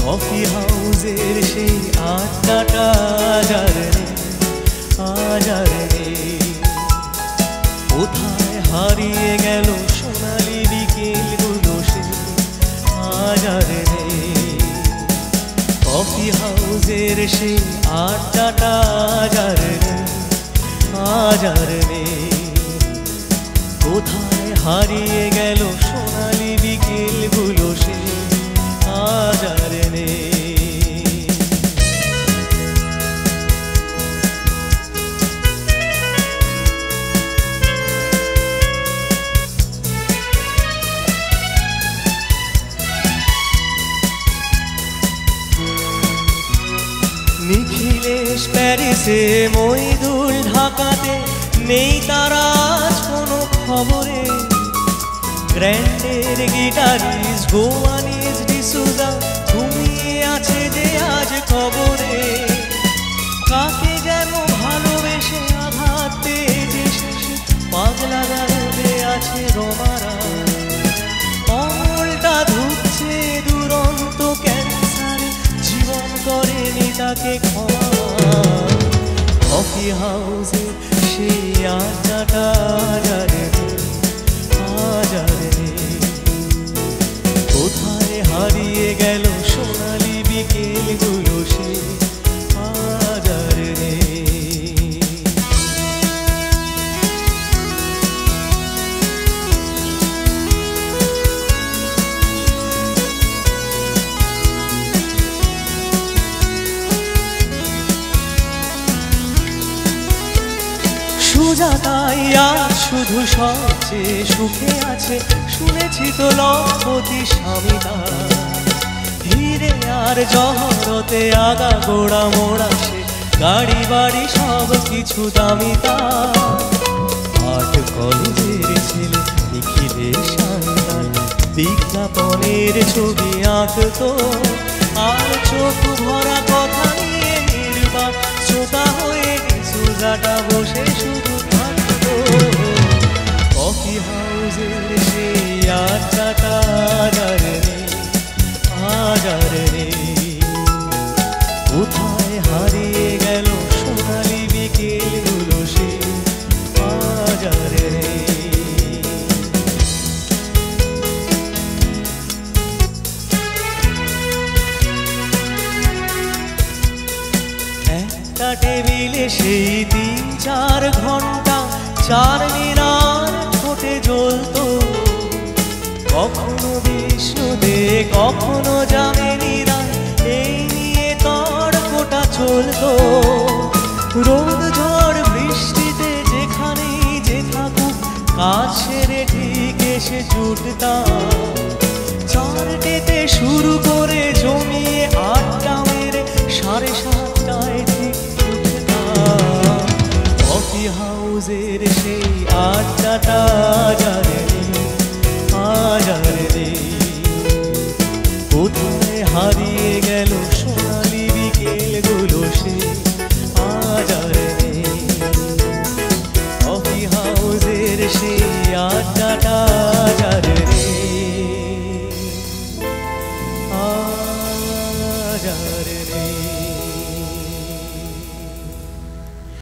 Coffee হাউসের সেই আড্ডাটা আজারে কোথায় হারিয়ে গেল সোনালি বিকেলগুলো সে আজারে কফি হাউসের সেই আড্ডাটা আজারে কোথায় হারিয়ে গেল সোনালি বিকেলগুলো সে আজারে নিখিলেশ প্যারিসে, মইদুল ঢাকাতে, নেই তারা আজ কোনো খবরে। গ্র্যান্ডের গিটারিস্ট গোয়ানিজ ডিসুজা ঘুমিয়ে আছে যে আজ খবরে। কাকে যেন ভালোবেসে আঘাত পেয়ে যে শেষে পাগলা গারদে আছে রমারা। অমলটা ধুচ্ছে দুরন্ত ক্যান্সারে, জীবন করেনি তাকে ক্ষমা। কফি হাউসে সেই আড্ডাটা আজারে কোথায় হারিয়ে গেল সোনালি বিকেলগুলো সে আজারে। সুজাতাই আজ শুধু সবচেয়ে সুখে আছে, শুনেছি তো লক্ষপতি স্বামীতা। ধীরে আর জহরতে আগা গোড়া মোড়া সে, গাড়ি বাড়ি সব কিছু দামিতা। আর্ট কলেজের ছেলে নিখিলেশ সান্যাল বিজ্ঞাপনের ছবি আঁকতো, আর চোখ ভরা কথা নিয়ে নির্বাক শ্রোতা হয়ে সুজাটা বসে শুধু থাকতো। কফি হাউসের সেই আড্ডাটা আজারে কোথায় হারিয়ে গেল সোনালি বিকেলগুলো সে আজারে। একটা টেবিলে সেই 3-4 ঘন্টা চার মিনার ঠোঁটে জ্বলতো। কখনো বিষ্ণুদে কখনো যামিনীরা, এই নিয়ে তর্কটা চলতো। রোদ ঝড় বৃষ্টিতে যেখানেই যে থাকুক, কাজ সেরে ঠিক এসে জুটতাম। চারটেতে শুরু করে জমিয়ে আড্ডা মেরে 7:30টায় ঠিক উঠতাম। কফি হাউসের সেই আড্ডাটা